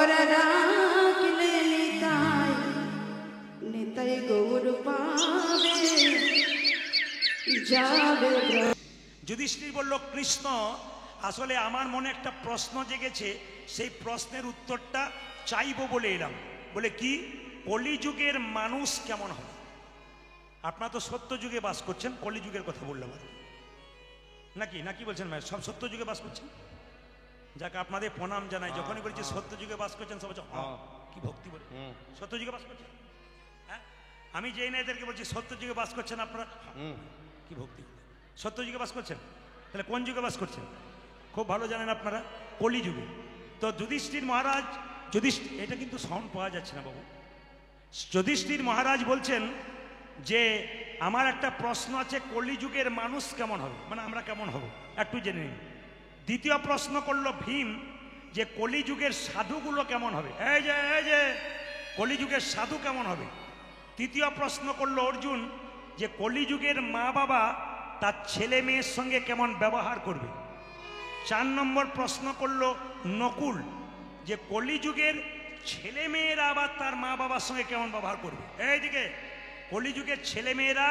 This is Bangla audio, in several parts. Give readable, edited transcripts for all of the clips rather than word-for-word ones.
করে রাখলে নিতাই, নিতাই গৌর পাবে যাবে। যুধিষ্ঠির বলল, কৃষ্ণ আসলে আমার মনে একটা প্রশ্ন জেগেছে, সেই প্রশ্নের উত্তরটা চাইবো বলে এলাম। বলে কি? কলিযুগের মানুষ কেমন হবে? আপনারা তো সত্য যুগে বাস করছেন, কলিযুগের কথা বললাম আর নাকি নাকি বলছেন ভাই? সব সত্য যুগে বাস করছেন, যাকে আপনাদের প্রণাম জানাই। যখনই বলছি সত্য যুগে বাস করছেন, সব কি ভক্তি বলে সত্য যুগে বাস করছেন। হ্যাঁ, আমি যেই না এদেরকে বলছি সত্য যুগে বাস করছেন আপনারা, কি ভক্তি বলে সত্য যুগে বাস করছেন। তাহলে কোন যুগে বাস করছেন? খুব ভালো জানেন আপনারা, কলিযুগে। তো যুধিষ্ঠির মহারাজ, এটা কিন্তু সাউন্ড পাওয়া যাচ্ছে না বাবু। যুধিষ্ঠির মহারাজ বলছেন যে আমার একটা প্রশ্ন আছে, কলিযুগের মানুষ কেমন হবে, মানে আমরা কেমন হব একটু জেনে নিন। দ্বিতীয় প্রশ্ন করলো ভীম যে কলিযুগের সাধুগুলো কেমন হবে, এই যে কলিযুগের সাধু কেমন হবে। তৃতীয় প্রশ্ন করলো অর্জুন যে কলিযুগের মা বাবা তার ছেলে মেয়ের সঙ্গে কেমন ব্যবহার করবে। 4 নম্বর প্রশ্ন করলো নকুল যে কলিযুগের ছেলে মেয়েরা আবার তার মা বাবার সঙ্গে কেমন ব্যবহার করবে। এইদিকে কলিযুগের ছেলে মেয়েরা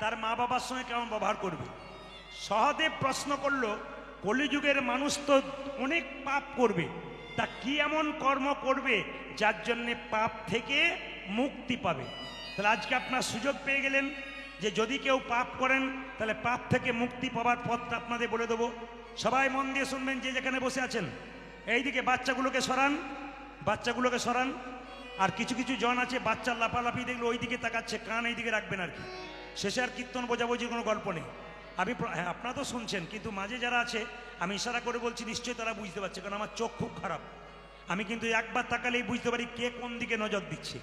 তার মা বাবার সঙ্গে কেমন ব্যবহার করবে। সহদেব প্রশ্ন করলো কলিযুগের মানুষ তো অনেক পাপ করবে, তা কি এমন কর্ম করবে যার জন্যে পাপ থেকে মুক্তি পাবে। তাহলে আজকে আপনার সুযোগ পেয়ে গেলেন যে যদি কেউ পাপ করেন তাহলে পাপ থেকে মুক্তি পাওয়ার পথটা আপনাদের বলে দেবো। সবাই মন দিয়ে শুনবেন, যে যেখানে বসে আছেন। এইদিকে বাচ্চাগুলোকে সরান, বাচ্চাগুলোকে সরান। আর কিছু কিছু জন আছে বাচ্চার লাফালাফি দেখলে ওই দিকে তাকাচ্ছে, কান এই দিকে রাখবেন আর কি। শেষে আর কীর্তন বোঝাবুঝির কোনো গল্প নেই। হ্যাঁ, আপনারা তো শুনছেন, কিন্তু মাঝে যারা আছে আমি ইশারা করে বলছি, নিশ্চয়ই তারা বুঝতে পারছে, কারণ আমার চোখ খুব খারাপ। আমি কিন্তু একবার তাকালেই বুঝতে পারি কে কোন দিকে নজর দিচ্ছে।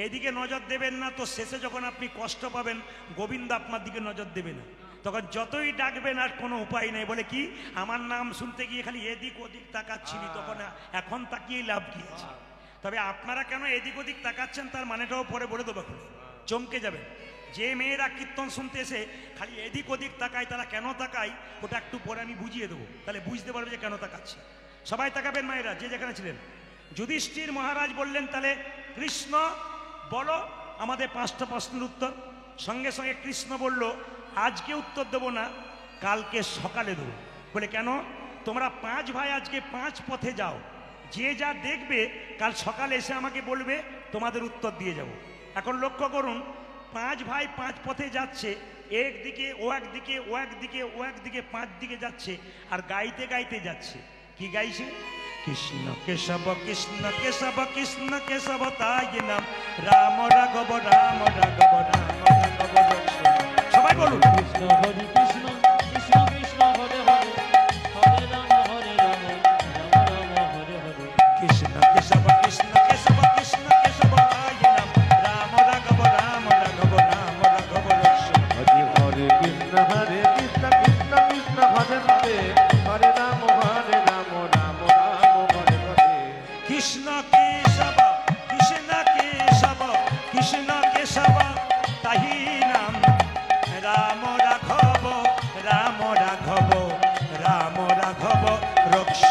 এইদিকে নজর দেবেন না তো শেষে যখন আপনি কষ্ট পাবেন, গোবিন্দ আপনার দিকে নজর দেবে না। তখন যতই ডাকবেন আর কোনো উপায় নেই। বলে কি, আমার নাম শুনতে গিয়ে খালি এদিক ওদিক তাকাচ্ছিলি, তখন এখন তাকিয়ে লাভ কি আছে। তবে আপনারা কেন এদিক ওদিক তাকাচ্ছেন তার মানেটাও পরে বলে দেবো, চমকে যাবেন। যে মেয়েরা কীর্তন শুনতে এসে খালি এদিক ওদিক তাকায়, তারা কেন তাকায় ওটা একটু পরে আমি বুঝিয়ে দেবো, তাহলে বুঝতে পারবে যে কেন তাকাচ্ছে। সবাই তাকাবেন মায়েরা, যে যেখানে ছিলেন। যুধিষ্ঠির মহারাজ বললেন, তাহলে কৃষ্ণ বলো আমাদের 5টা প্রশ্নের উত্তর। সঙ্গে সঙ্গে কৃষ্ণ বলল, আজকে উত্তর দেবো না, কালকে সকালে দেবো। বলে কেন? তোমরা 5 ভাই আজকে 5 পথে যাও, যে যা দেখবে কাল সকালে এসে আমাকে বলবে, তোমাদের উত্তর দিয়ে যাব। এখন লক্ষ্য করুন, 5 ভাই 5 পথে যাচ্ছে, একদিকে ও একদিকে ও একদিকে ও একদিকে 5 দিকে যাচ্ছে, আর গাইতে গাইতে যাচ্ছে। কি গাইছে? কৃষ্ণ কেশব কৃষ্ণ কেশব কৃষ্ণ কেশব তাই নাম, রাম রাঘব রাম রাঘব রাম রাঘব। সবাই বলুন, কৃষ্ণ হরি কৃষ্ণ কৃষ্ণ কৃষ্ণ হরে হরে, হরে রাম হরে রাম, রাম রাম হরে হরে। কৃষ্ণ কেশব কৃষ্ণ কেশব কৃষ্ণ কেশব তাই নাম, রাম রাঘব রাম রাঘব রাম রাঘব। হরে হরে কৃষ্ণ হরে কৃষ্ণ কৃষ্ণ কৃষ্ণ হরে হরে, হরে রাম হরে রাম, রাম রাম হরে হরে। কৃষ্ণ কেশব কৃষ্ণ কেশব কৃষ্ণ কেশব তাহি নাম, রাম রাঘব রাম রাঘব রাম রাঘব রক্ষ।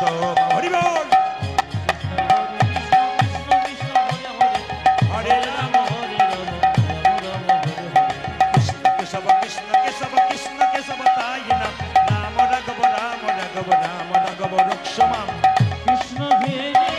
হরি বল। হরে রাম কৃষ্ণ কেশব কৃষ্ণ কেশব কৃষ্ণ কেশব তাই নাম, রাম রাঘব রাম রাঘব রাম রাঘব রক্ষ মাম। কৃষ্ণ ভেরি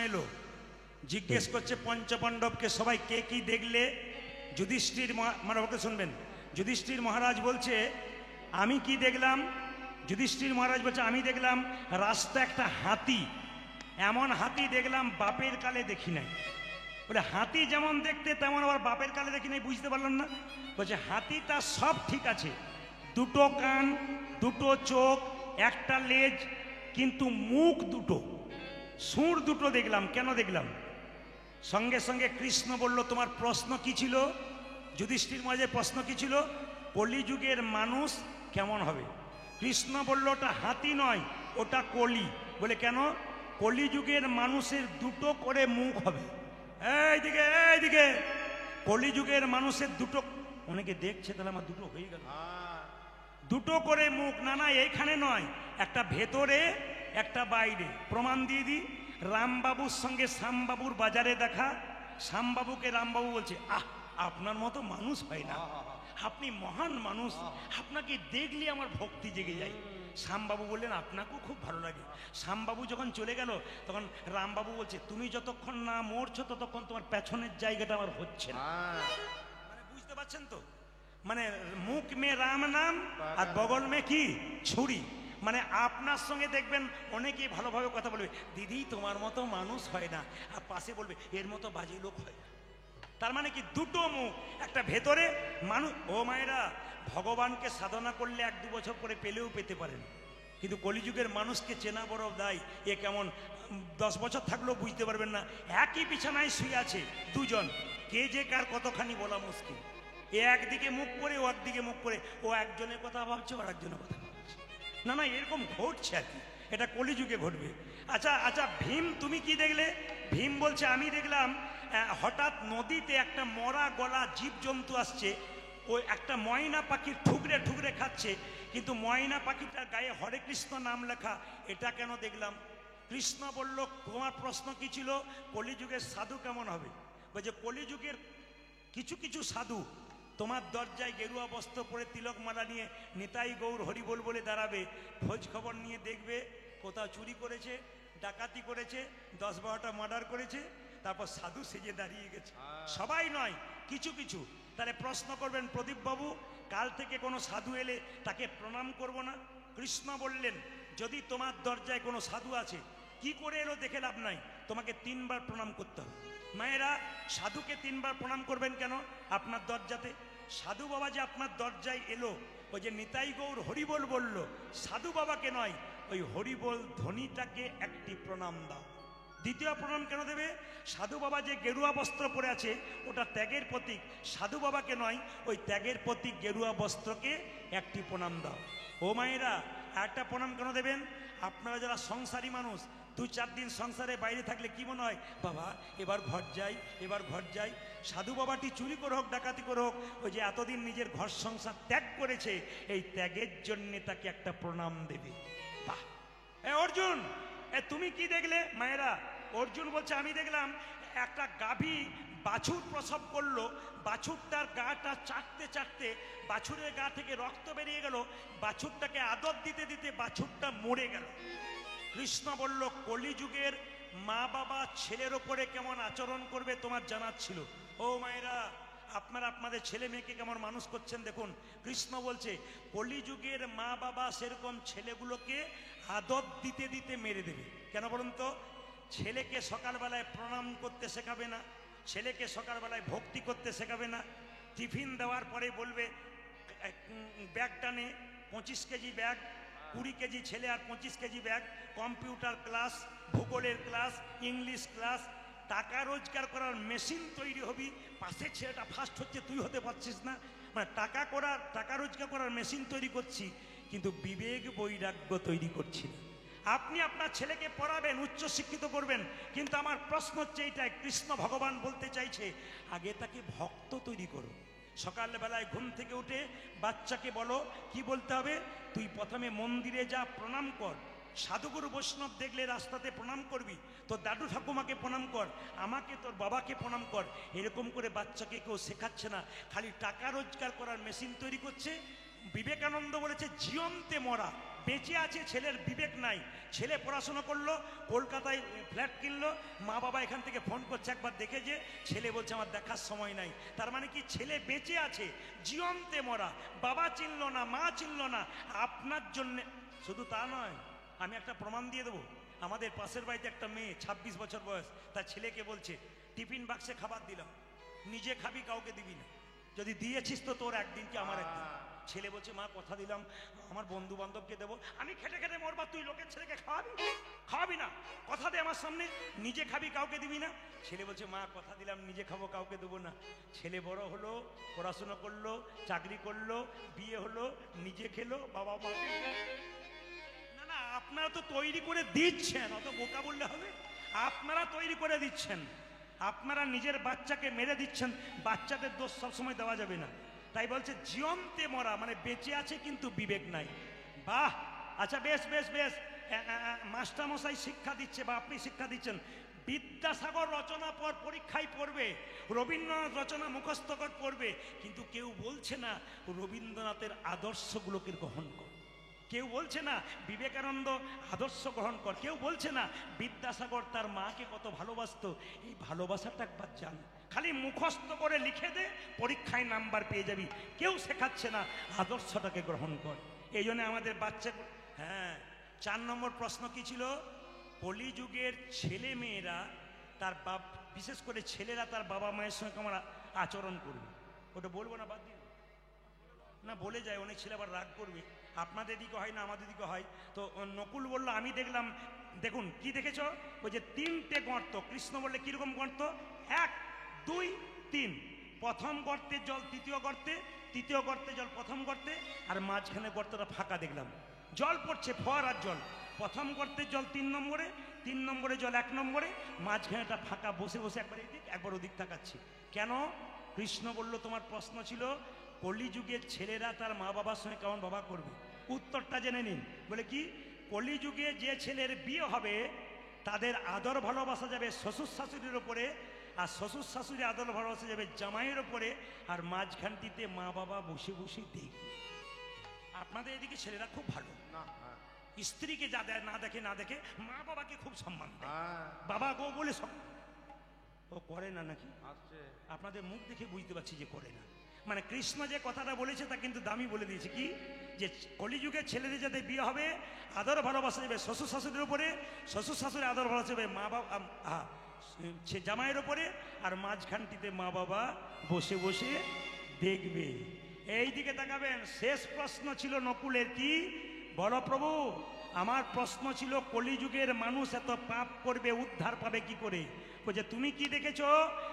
এলো, জিজ্ঞেস করছে পঞ্চপাণ্ডবকে সবাই কে কি দেখলে। যুধিষ্ঠির মহারাজকে শুনবেন, যুধিষ্ঠির মহারাজ বলছে আমি কি দেখলাম। যুধিষ্ঠির মহারাজ বলছে আমি দেখলাম রাস্তা একটা হাতি, এমন হাতি দেখলাম বাপের কালে দেখি নাই। বলে হাতি যেমন দেখতে তেমন আবার বাপের কালে দেখি নাই, বুঝতে পারলাম না। বলছে হাতিটা সব ঠিক আছে, দুটো কান, দুটো চোখ, একটা লেজ, কিন্তু মুখ দুটো, সুর দুটো দেখলাম। কেন দেখলাম? সঙ্গে সঙ্গে কৃষ্ণ বলল তোমার প্রশ্ন কি ছিল? যুধিষ্ঠির মহারাজের প্রশ্ন কি ছিল? কলিযুগের মানুষ কেমন হবে? কৃষ্ণ বলল ওটা হাতি নয়, ওটা কলি। বলে কেন? কলিযুগের মানুষের দুটো করে মুখ হবে। এইদিকে এইদিকে, কলিযুগের মানুষের দুটো, অনেকে দেখছে তাহলে আমার দুটো হয়ে গেল, দুটো করে মুখ। না না, এইখানে নয়, একটা ভেতরে একটা বাইরে। প্রমাণ দিয়ে দিই, রামবাবুর সঙ্গে শ্যামবাবুর বাজারে দেখা। শ্যামবাবুকে রামবাবু বলছে আপনার মতো মানুষ হয় না, আপনি মহান মানুষ, আপনাকে দেখলে আমার ভক্তি জেগে যায়। শ্যামবাবু বললেন আপনাকেও খুব ভালো লাগে। শ্যামবাবু যখন চলে গেল তখন রামবাবু বলছে তুমি যতক্ষণ না মরছো ততক্ষণ তোমার পেছনের জায়গাটা আমার হচ্ছে না। মানে বুঝতে পারছেন তো, মানে মুখ মে রাম নাম আর বগল মে কি ছুরি। মানে আপনার সঙ্গে দেখবেন অনেকেই ভালোভাবে কথা বলবে, দিদি তোমার মতো মানুষ হয় না, আর পাশে বলবে এর মতো বাজে লোক হয় না। তার মানে কি দুটো মুখ, একটা ভেতরে মানুষ। ও মায়েরা, ভগবানকে সাধনা করলে 1-2 বছর পরে পেলেও পেতে পারেন, কিন্তু কলিযুগের মানুষকে চেনা বড় দায়। এ কেমন 10 বছর থাকলেও বুঝতে পারবেন না। একই বিছানায় শুয়ে আছে দুজন, কে যে কার কতখানি বলা মুশকিল। এ একদিকে মুখ করে, ও একদিকে মুখ করে, ও একজনের কথা ভাবছে, আর একজনের কথা ভাবছে। না না, এরকম ঘটছে আর কি, এটা কলিযুগে ঘটবে। আচ্ছা আচ্ছা, ভীম তুমি কি দেখলে? ভীম বলছে আমি দেখলাম হঠাৎ নদীতে একটা মরা গলা জীবজন্তু আসছে, ওই একটা ময়না পাখির ঠুকরে ঠুকরে খাচ্ছে, কিন্তু ময়না পাখিটার গায়ে হরে কৃষ্ণ নাম লেখা। এটা কেন দেখলাম? কৃষ্ণ বলল তোমার প্রশ্ন কি ছিল? কলিযুগের সাধু কেমন হবে? বলছে কলিযুগের কিছু কিছু সাধু তোমার দরজায় গেরুয়া বস্ত্র পরে তিলক মালা নিয়ে নিতাই গৌর হরিবোল বলে দাঁড়াবে, খোঁজ খবর নিয়ে দেখবে কোথাও চুরি করেছে, ডাকাতি করেছে, 10-12টা মার্ডার করেছে, তারপর সাধু সেজে দাঁড়িয়ে গেছে। সবাই নয়, কিছু কিছু। তাহলে প্রশ্ন করবেন প্রদীপ বাবু, কাল থেকে কোনো সাধু এলে তাকে প্রণাম করব না? কৃষ্ণ বললেন যদি তোমার দরজায় কোনো সাধু আছে, কি করে এলো দেখে লাভ নাই, তোমাকে 3 বার প্রণাম করতে হবে। মায়েরা, সাধুকে 3 বার প্রণাম করবেন কেন? আপনার দরজাতে সাধু বাবা যে আপনার দরজায় এলো, ওই যে নিতাই গৌর হরিবোল বলল, সাধু বাবাকে নয়, ওই হরিবোল ধ্বনিটাকে একটি প্রণাম দাও। দ্বিতীয় প্রণাম কেন দেবে? সাধু বাবা যে গেরুয়া বস্ত্র পরে আছে ওটা ত্যাগের প্রতীক, সাধু বাবাকে নয়, ওই ত্যাগের প্রতীক গেরুয়া বস্ত্রকে একটি প্রণাম দাও। ও মায়েরা, একটা প্রণাম কেন দেবেন? আপনারা যারা সংসারী মানুষ, 2-4 দিন সংসারে বাইরে থাকলে কি মনে হয়, বাবা এবার ঘর যাই, এবার ঘর যাই। সাধু বাবাটি চুরি করে হোক, ডাকাতি করে হোক, ওই যে এতদিন নিজের ঘর সংসার ত্যাগ করেছে, এই ত্যাগের জন্যে তাকে একটা প্রণাম দেবে। বাহ! অর্জুন তুমি কি দেখলে? মায়েরা, অর্জুন বলছে আমি দেখলাম একটা গাভী বাছুর প্রসব করলো, বাছুরটার গাটা চাটতে চাটতে বাছুরের গা থেকে রক্ত বেরিয়ে গেল, বাছুরটাকে আদর দিতে দিতে বাছুরটা মরে গেল। কৃষ্ণ বলল কলিযুগের মা বাবা ছেলের ওপরে কেমন আচরণ করবে তোমার জানার ছিল। ও মায়েরা, আপনারা আপনাদের ছেলে মেয়েকে কেমন মানুষ করছেন দেখুন। কৃষ্ণ বলছে কলিযুগের মা বাবা সেরকম ছেলেগুলোকে আদর দিতে দিতে মেরে দেবে। কেন বলুন তো? ছেলেকে সকালবেলায় প্রণাম করতে শেখাবে না, ছেলেকে সকালবেলায় ভক্তি করতে শেখাবে না, টিফিন দেওয়ার পরে বলবে ব্যাগটা নে, 25 কেজি ব্যাগ, 20 কেজি ছেলে আর 25 কেজি ব্যাগ, কম্পিউটার ক্লাস, ভূগোলের ক্লাস, ইংলিশ ক্লাস, টাকা রোজগার করার মেশিন তৈরি হবি, পাশের ছেলেটা ফার্স্ট হচ্ছে তুই হতে পারছিস না। মানে টাকা রোজগার করার মেশিন তৈরি করছি, কিন্তু বিবেক বৈরাগ্য তৈরি করছি না। আপনি আপনার ছেলেকে পড়াবেন, উচ্চশিক্ষিত করবেন, কিন্তু আমার প্রশ্ন হচ্ছে এইটাই, কৃষ্ণ ভগবান বলতে চাইছে আগে তাকে ভক্ত তৈরি করো। সকালবেলায় ঘুম থেকে উঠে বাচ্চাকে বলো কি বলতে হবে, তুই প্রথমে মন্দিরে যা, প্রণাম কর, সাধুগুরু বৈষ্ণব দেখলে রাস্তাতে প্রণাম করবি, তোর দাদু ঠাকুমাকে প্রণাম কর, আমাকে তোর বাবাকে প্রণাম কর। এরকম করে বাচ্চাকে কেউ শেখাচ্ছে না, খালি টাকা রোজগার করার মেশিন তৈরি করছে। বিবেকানন্দ বলেছে জিয়ন্তে মরা, বেঁচে আছে, ছেলের বিবেক নাই। ছেলে পড়াশোনা করলো, কলকাতায় ফ্ল্যাট কিনলো, মা বাবা এখান থেকে ফোন করছে একবার দেখে যে, ছেলে বলছে আমার দেখার সময় নাই। তার মানে কি ছেলে বেঁচে আছে, জীবন্তে মরা, বাবা চিনলো না, মা চিনলো না আপনার জন্যে। শুধু তা নয়, আমি একটা প্রমাণ দিয়ে দেবো। আমাদের পাশের বাড়িতে একটা মেয়ে 26 বছর বয়স, তার ছেলেকে বলছে টিফিন বাক্সে খাবার দিলাম, নিজে খাবি, কাউকে দিবি না, যদি দিয়েছিস তো তোর একদিন কি আমার একদিন। ছেলে বলছে মা কথা দিলাম আমার বন্ধু বান্ধবকে দেবো, আমি খেটে খেটে মরবা, তুই লোকের ছেলেকে খাওয়াবি না, কথা দে আমার সামনে, নিজে খাবি কাউকে দিবি না। ছেলে বলছে মা কথা দিলাম নিজে খাবো কাউকে দেবো না। ছেলে বড় হলো, পড়াশোনা করলো, চাকরি করলো, বিয়ে হলো, নিজে খেলো, বাবা মাকে। না না, আপনারা তো তৈরি করে দিচ্ছেন, অত বোকা বললে হবে? আপনারা তৈরি করে দিচ্ছেন, আপনারা নিজের বাচ্চাকে মেরে দিচ্ছেন। বাচ্চাদের দোষ সবসময় দেওয়া যাবে না। তাই বলছে জীবন্তে মরা, মানে বেঁচে আছে কিন্তু বিবেক নাই। বাহ, আচ্ছা বেশ বেশ বেশ, মাস্টারমশাই শিক্ষা দিচ্ছে বা আপনি শিক্ষা দিচ্ছেন, বিদ্যাসাগর রচনা পরীক্ষায় পড়বে, রবীন্দ্রনাথ রচনা মুখস্থ করে পড়বে, কিন্তু কেউ বলছে না রবীন্দ্রনাথের আদর্শগুলোকে গ্রহণ কর, কেউ বলছে না বিবেকানন্দ আদর্শ গ্রহণ কর, কেউ বলছে না বিদ্যাসাগর তার মাকে কত ভালোবাসতো, এই ভালোবাসাটা একবার জান। খালি মুখস্থ করে লিখে দে, পরীক্ষায় নাম্বার পেয়ে যাবি, কেউ শেখাচ্ছে না আদর্শটাকে গ্রহণ কর। এই জন্য আমাদের বাচ্চা, হ্যাঁ 4 নম্বর প্রশ্ন কি ছিল? কলিযুগের ছেলে মেয়েরা তার বাপ, বিশেষ করে ছেলেরা তার বাবা মায়ের সঙ্গে কেমন আচরণ করবে। ওটা বলবো না, বাদ দিন না, বলে যায় অনেক ছেলে আবার রাগ করবে। আপনাদের দিকে হয় না, আমাদের দিকে হয়। তো নকুল বলল আমি দেখলাম, দেখুন কি দেখেছ? ওই যে 3টে গর্ত, কৃষ্ণ বললে কিরকম গর্ত? 1 2 3, প্রথম গর্তে জল তৃতীয় গর্তে, তৃতীয় গর্তে জল প্রথম গর্তে, আর মাঝখানে গর্তটা ফাঁকা দেখলাম, জল পড়ছে ফোয়ারার জল। প্রথম গর্তের জল 3 নম্বরে, 3 নম্বরে জল 1 নম্বরে, মাঝখানেটা ফাঁকা, বসে বসে একবার এদিক একবার ওদিক তাকাচ্ছি। কেন? কৃষ্ণ বলল তোমার প্রশ্ন ছিল কলিযুগের ছেলেরা তার মা বাবার সঙ্গে কেমন বাবা করবে। উত্তরটা জেনে নিন। বলে কি? কলিযুগে যে ছেলের বিয়ে হবে তাদের আদর ভালোবাসা যাবে শ্বশুর শাশুড়ির ওপরে, আর শ্বশুর শাশুড়ি আদর ভালোবাসা যাবে জামাইয়ের ওপরে, আর মাঝখানটিতে মা বাবা বসে বসে দেখবে। আপনাদের এদিকে ছেলেরা খুব ভালো, স্ত্রীকে যা না দেখে না দেখে মা বাবাকে খুব সম্মান দেয়, বাবা গো বলে সব। ও করে না নাকি? আপনাদের মুখ দেখে বুঝতে পারছি যে করে না। মানে কৃষ্ণ যে কথাটা বলেছে তা কিন্তু দামি বলে দিয়েছে, কি যে কলিযুগের ছেলেদের যাতে বিয়ে হবে আদর ভালোবাসা যাবে শ্বশুর শাশুড়ির উপরে, শ্বশুর শাশুড়ি আদর ভালোবাসা যাবে মা বাবা সে জামাইয়ের ওপরে, আর মাঝখানটিতে মা বাবা বসে বসে দেখবে। এই দিকে তাকাবেন। শেষ প্রশ্ন ছিল নকুলের, কি? বলো প্রভু, আমার প্রশ্ন ছিল কলিযুগের মানুষ এত পাপ করবে, উদ্ধার পাবে কি করে? বলছে তুমি কি দেখেছো?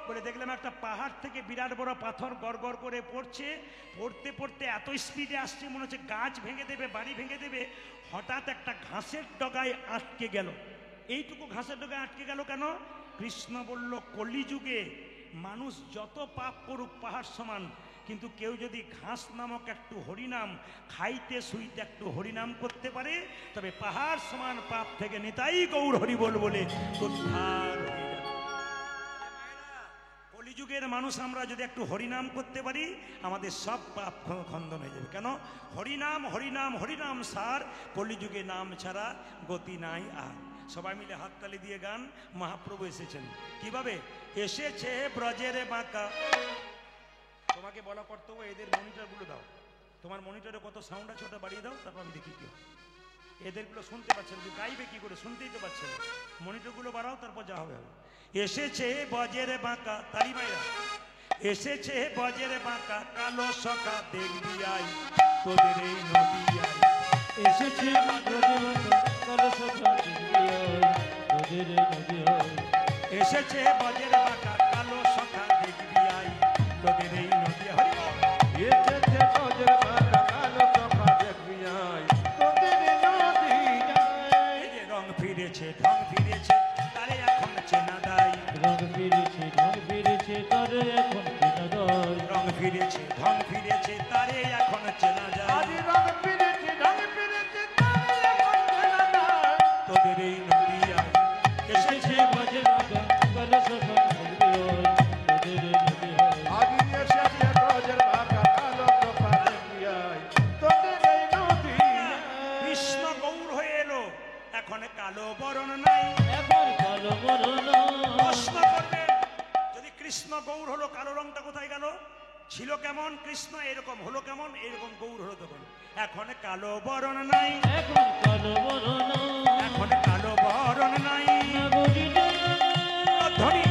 বলে দেখলাম একটা পাহাড় থেকে বিরাট বড় পাথর গড় করে পড়ছে, পড়তে পড়তে এত স্পিডে আসছে মনে হচ্ছে গাছ ভেঙে দেবে, বাড়ি ভেঙে দেবে। হঠাৎ একটা ঘাসের ডগায় আটকে গেল। এইটুকু ঘাসের ডগায় আটকে গেল কেন? কৃষ্ণ বলল কলিযুগে মানুষ যত পাপ করুক পাহাড় সমান, কিন্তু কেউ যদি ঘাস নামক একটু হরিনাম খাইতে শুইতে একটু হরিনাম করতে পারে, তবে পাহাড় সমান পাপ থেকে নিতাই গৌর হরি বলে উদ্ধার হয়ে যাবে। কলিযুগের মানুষ আমরা যদি একটু হরিনাম করতে পারি, আমাদের সব পাপ খণ্ডন হয়ে যাবে। কেন? হরিনাম হরিনাম হরিনাম সার, কলিযুগে নাম ছাড়া গতি নাই আর। সবাই মিলে হাততালি দিয়ে গান। মহাপ্রভু এসেছেন কিভাবে? এসেছে ব্রজের বাঁকা। তোমাকে বলা কর্তব্য এদের মনিটরগুলো দাও, তোমার মনিটরে কত সাউন্ড আছে ওটা বাড়িয়ে দাও, তারপর আমি দেখি কি হয়। এদেরগুলো শুনতে পাচ্ছে না, গাইবে কি করে? শুনতেই তো পাচ্ছে না। মনিটরগুলো বাড়াও, তারপর যা হবে। এসেছে বজের বাঁকা, তালি মাইরা। এসেছে বজের বাঁকা, কালো সকা দেখবি আই তোদের এই নদী আই। এসেছে এসেছে বজের বাঁকা, কালো সকা দেখবি আই তোদের এই নদী। হরি বল। এসেছে বজের বাঁকা, কালো সকা দেখবি আই তোদের এই নদী আই। এই যে রং ফিরেছে ঢং ফিরেছে, তারে এখন চেনা দায়। রং ফিরেছে ঢং ফিরেছে, তারে এখন চেনা যায়। রং ফিরেছে ঢং ফিরেছে, তারে এখন চেনা যায়। আদি রং ফিরেছে ঢং ফিরেছে, তারে এখন চেনা যায়। তোদের এই নদী আয়। এসেছে বজের বাঁকা, কালো সকা কালো রংটা কোথায় গেল? ছিল কেমন কৃষ্ণ, এরকম হলো কেমন, এরকম গৌর হলো তখন। এখন কালো বরণ নাই, এখন কালো বরণ এখন কালো বরণ নাই। নগরীতে ধ্বনি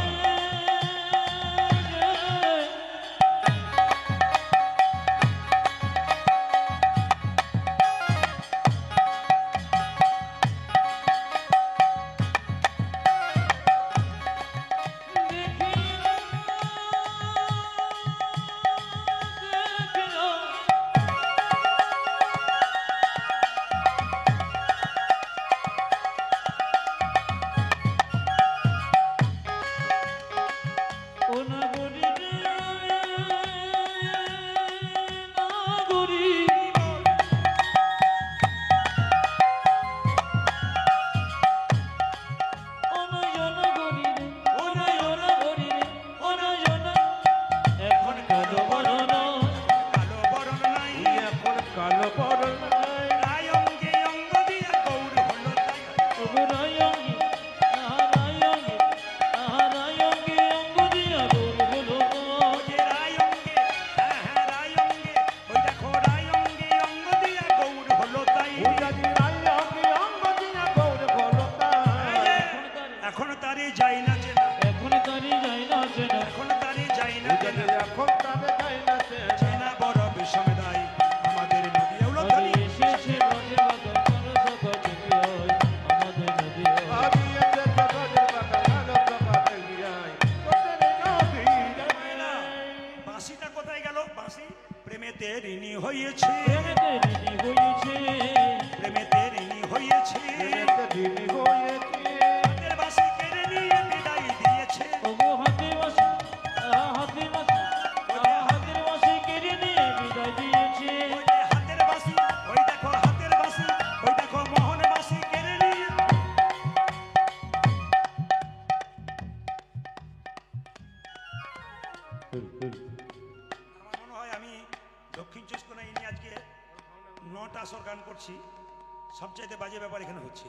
সবচাইতে বাজে ব্যাপার এখানে হচ্ছে।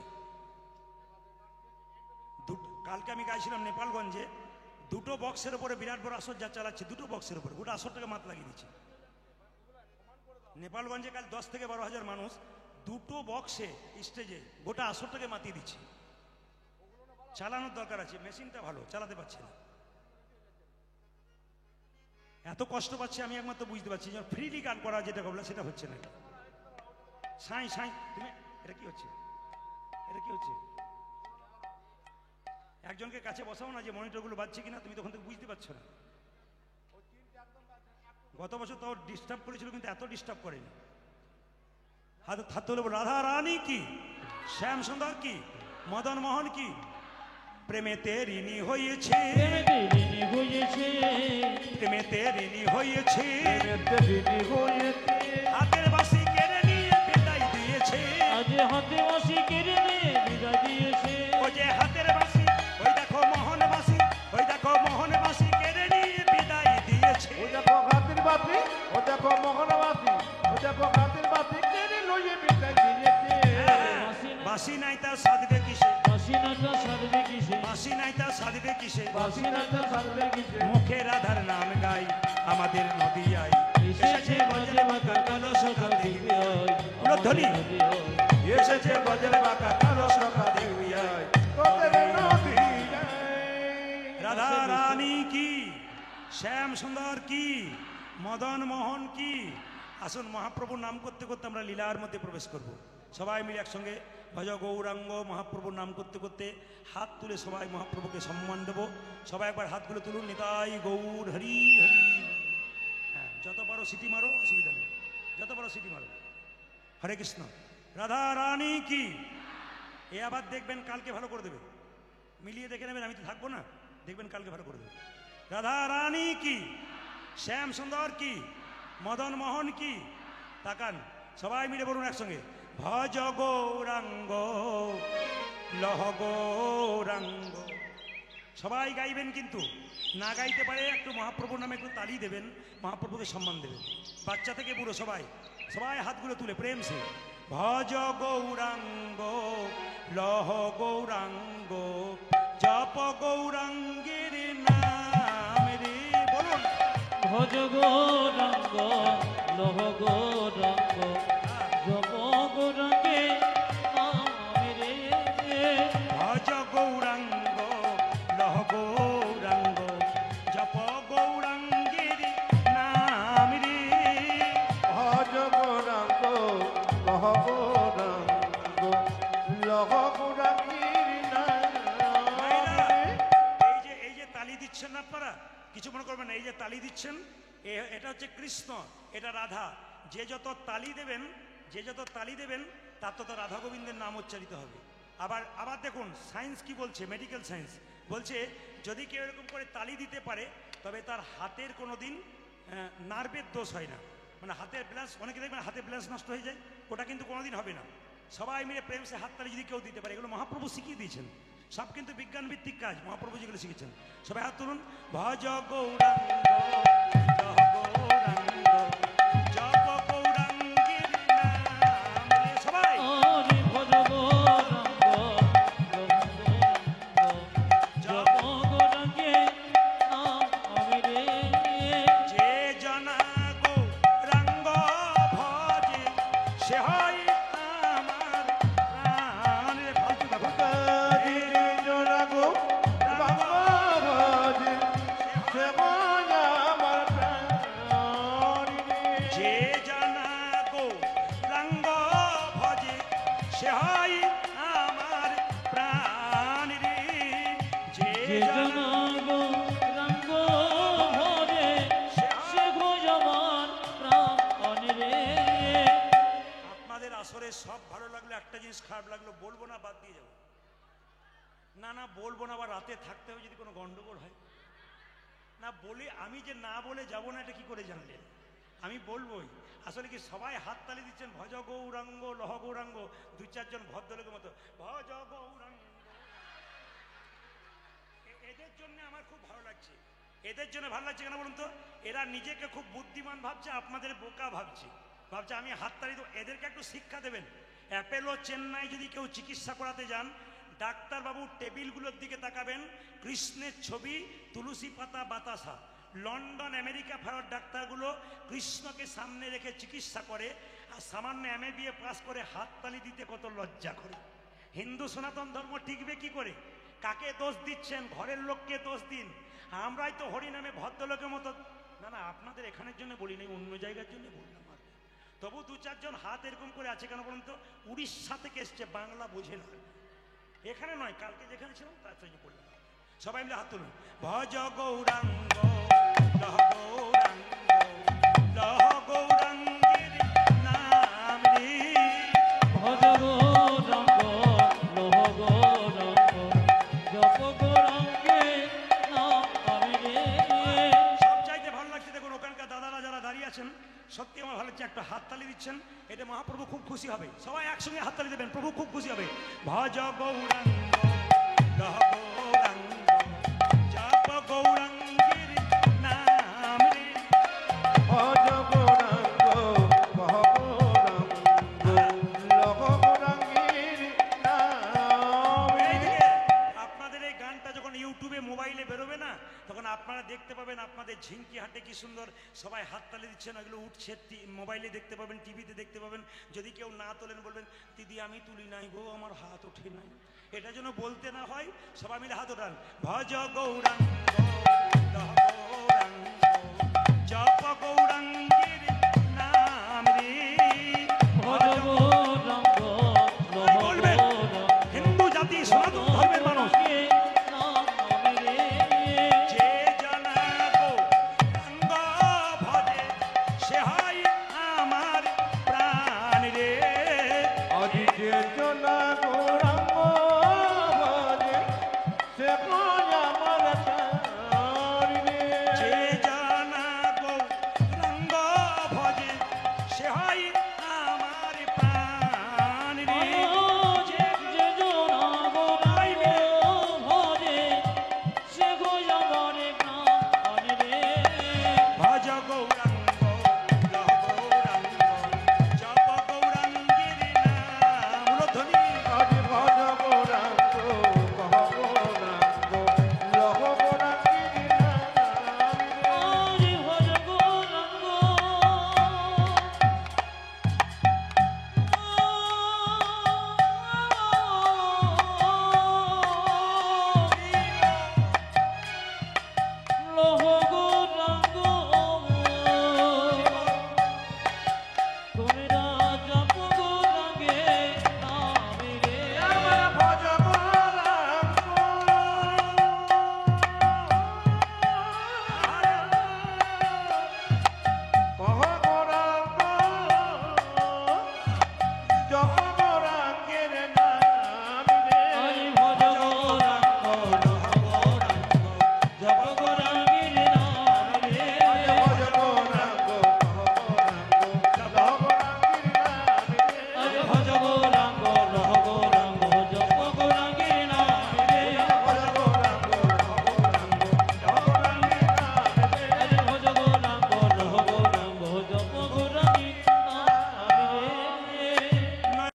কালকে আমি গাইছিলাম নেপালগঞ্জে, দুটো বক্সের উপরে বিরাট বড় আসর যা চালাচ্ছে, দুটো বক্সের উপরে গোটা আসরটাকে মাত লাগিয়ে দিচ্ছে। নেপালগঞ্জে কাল 10 থেকে 12,000 মানুষ, দুটো বক্সে স্টেজে গোটা আসরটাকে মাতিয়ে দিচ্ছে। চালানোর দরকার আছে, মেশিনটা ভালো চালাতে পারছে না, এত কষ্ট পাচ্ছে আমি একমাত্র বুঝতে পারছি। যেন ফ্রিলি গান করা যেটা বললাম সেটা হচ্ছে না। সাই সাই তুমি এটা কি হচ্ছে, এটা কি হচ্ছে? একজনকে কাছে বসাও না যে মনিটরগুলো বাজছে কিনা, তুমি তখন থেকে বুঝতে পারছো না। গত বছর তো ডিস্টার্ব করেছিল, কিন্তু এত ডিস্টার্ব করেনি। হাত তুলে বলো, রাধা রানী কি, শ্যাম সুন্দর কি, মদন মোহন কি, প্রেমেতে ঋণী হয়েছে, প্রেমেতে ঋণী হয়েছে, হাতের বাঁশি কেড়ে নিয়ে বিদায় দিয়েছে, হাতে বাঁশি কেড়ে নিয়ে বিদায় দিয়েছে। ওই যে হাতের বাঁশি, ওই দেখো মোহন বাঁশি, ওই দেখো মোহন বাঁশি কেড়ে নিয়ে বিদায় দিয়েছে। ওই দেখো হাতের বাঁশি, ও দেখো মোহন বাঁশি, ও দেখো হাতের বাঁশি কেড়ে লইয়ে বিদায় দিয়েছে। বাঁশি নাই তা সাধবে কিসে, বাঁশি নাই তা সাধবে কিসে, বাঁশি নাই তা সাধবে কিসে, বাঁশি নাই তা সাধবে কিসে। মুখে রাধার নাম গাই আমাদের নদিয়ায় এসেছে বজ্রে বাঁকা কালো সখা দেখবি আয়। ধ্বনি এসেছে বজ্রে বাঁকা কালো সখা দেখবি আয়, তোদের নদিয়ায়। রাধা রানী কি, শ্যাম সুন্দর কি, মদন মোহন কি। আসুন মহাপ্রভুর নাম করতে করতে আমরা লীলার মধ্যে প্রবেশ করব। সবাই মিলে একসঙ্গে ভজ গৌরাঙ্গ মহাপ্রভুর নাম করতে করতে হাত তুলে সবাই মহাপ্রভুকে সম্মান দেব। সবাই একবার হাতগুলো তুলুন, নিতাই গৌর হরি হরি। হ্যাঁ, যত পারো সিটি মারো, অসুবিধা নেই, যত পারো সিটি মারো। হরে কৃষ্ণ। রাধা রানী কি। এ আবার দেখবেন কালকে ভালো করে দেবে, মিলিয়ে দেখে নেবেন, আমি তো থাকবো না, দেখবেন কালকে ভালো করে দেবে। রাধা রানী কি, শ্যাম সুন্দর কি, মদন মোহন কি। তাকান, সবাই মিলে বলুন একসঙ্গে, ভজ গৌরাঙ্গ লহ গৌরাঙ্গ। সবাই গাইবেন, কিন্তু না গাইতে পারে একটু মহাপ্রভুর নামে একটু তালি দেবেন, মহাপ্রভুকে সম্মান দেবেন। বাচ্চা থেকে বুড়ো সবাই, সবাই হাতগুলো তুলে প্রেম সে ভজ গৌরাঙ্গ লহ গৌরাঙ্গ জপ গৌরাঙ্গের নাম রে। বলুন ভজ গৌরাঙ্গ লহ গৌরাঙ্গ জপ গৌরাঙ্গে নামে রে ভজ গৌরাঙ্গ লহ গৌরাঙ্গ জপ গৌরাঙ্গের নাম রে। ভজ গৌরাঙ্গ লহ গৌরাঙ্গ লহ গৌরাঙ্গীর ভাইরা, নাম। এই যে তালি দিচ্ছেন না আপনারা, কিছু মনে করবেন না, এই যে তালি দিচ্ছেন এটা হচ্ছে কৃষ্ণ, এটা রাধা। যে যত তালি দেবেন তার তত রাধা গোবিন্দের নাম উচ্চারিত হবে। আবার দেখুন সায়েন্স কি বলছে, মেডিকেল সায়েন্স বলছে যদি কেউ এরকম করে তালি দিতে পারে তবে তার হাতের কোনো দিন নার্ভের দোষ হয় না, মানে হাতের ব্যালেন্স, অনেকে দেখবেন হাতের ব্যালেন্স নষ্ট হয়ে যায়, ওটা কিন্তু কোনোদিন হবে না। সবাই মিলে প্রেম সে হাততালি যদি কেউ দিতে পারে, এগুলো মহাপ্রভু শিখিয়ে দিয়েছেন, সব কিন্তু বিজ্ঞান ভিত্তিক কাজ, মহাপ্রভু যেগুলো শিখেছেন। সবাই হাত তুলুন। ভজ গৌরাঙ্গ লহ গৌরাঙ্গ জপ গৌরাঙ্গের নাম রে। সবাই হরি ভজ গৌরাঙ্গ লহ গৌরাঙ্গ জপ গৌরাঙ্গে নামে রে যে জনা গৌরাঙ্গ ভজে সে হয় আমার প্রাণ রে। ফালতু কথা। যে জানা গৌরাঙ্গ ভজে সে হয় আমার প্রাণ রে। যে যে জানা জন গৌরাঙ্গ ভজে সে ভজমান প্রাণ রে আপনাদের আসরে সব ভালো লাগলো, একটা জিনিস খারাপ লাগলো, বলবো না, বাদ দিয়ে যাবো। না বলবো না, আবার রাতে থাকতে হবে যদি কোনো গন্ডগোল হয়। না বলি, আমি যে না বলে যাব না এটা কি করে জানলেন? আমি বলবোই। আসলে কি সবাই হাততালি দিচ্ছেন, ভজ গৌরাঙ্গ লহ গৌরাঙ্গ, দুই চারজন ভদ্রলোকের মতো ভজ গৌরাঙ্গ। এদের জন্য আমার খুব ভালো লাগছে। এদের জন্য ভালো লাগছে কেন বলুন তো? এরা নিজেকে খুব বুদ্ধিমান ভাবছে, আপনাদের বোকা ভাবছে আমি হাততালি দেবো। এদেরকে একটু শিক্ষা দেবেন। অ্যাপেলো চেন্নাই যদি কেউ চিকিৎসা করাতে যান, ডাক্তারবাবু টেবিলগুলোর দিকে তাকাবেন, কৃষ্ণের ছবি, তুলসী পাতা, বাতাসা। লন্ডন আমেরিকা ফেরত ডাক্তারগুলো কৃষ্ণকে সামনে রেখে চিকিৎসা করে, আর সামান্য MA পাস করে হাততালি দিতে কত লজ্জা করে। হিন্দু সনাতন ধর্ম টিকবে কি করে? কাকে দোষ দিচ্ছেন? ঘরের লোককে দোষ দিন। আমরাই তো হরিনামে ভদ্রলোকের মতো। না আপনাদের এখানের জন্য বলি নাই, অন্য জায়গার জন্য বললাম। তবু দু চারজন হাত এরকম করে আছে কেন বলুন তো? উড়িষ্যা থেকে এসছে, বাংলা বোঝে না। এখানে নয়, কালকে যেখানে ছিলাম তার জন্য বললাম। সবাই মিলে হাত তুলুন। ভজ গৌরাঙ্গ লহ গৌরাঙ্গ লহ গৌরাঙ্গের নাম রে। ভজ গৌরাঙ্গ লহ গৌরাঙ্গ জপ গৌরাঙ্গে নামে রে সব চাইতে ভালো লাগছে, দেখুন ওখানকার দাদারা যারা দাঁড়িয়ে আছেন, সত্যি আমার ভালো লাগছে। একটা হাততালি দিচ্ছেন, এটা মহাপ্রভু খুব খুশি হবে। সবাই একসঙ্গে হাততালি দেবেন, প্রভু খুব খুশি হবে। ভজ গৌরাঙ্গ লহ গৌরাঙ্গ জপ গৌরাঙ্গের নাম রে। ভজ গৌরাঙ্গ লহ গৌরাঙ্গ লহ গৌরাঙ্গীর নাম। এইদিকে আপনাদের এই গানটা যখন ইউটিউবে মোবাইলে বেরোবে না, তখন আপনারা দেখতে পাবেন আপনাদের ঝিঙ্কি হাটে কি সুন্দর সবাই হাততালি দিচ্ছেন, ওগুলো উঠছে, মোবাইলে দেখতে পাবেন, টিভিতে দেখতে পাবেন। যদি কেউ না তোলেন বলবেন, দিদি আমি তুলি নাই গো, আমার হাত ওঠে নাই। এটা যেন বলতে না হয়, সবাই মিলে হাত ওঠান। ভজ গৌরাঙ্গ লহ গৌরাঙ্গ জপ গৌরাঙ্গের নাম রে। ভজ গৌরাঙ্গ লহ বলবেন, গৌরাঙ্গ হিন্দু জাতি সনাতন ধর্মের মানুষ, নামে রে যে জানা গৌরাঙ্গ ভজে সে হয় আমার প্রাণ রে। আজ যে জনা গোরা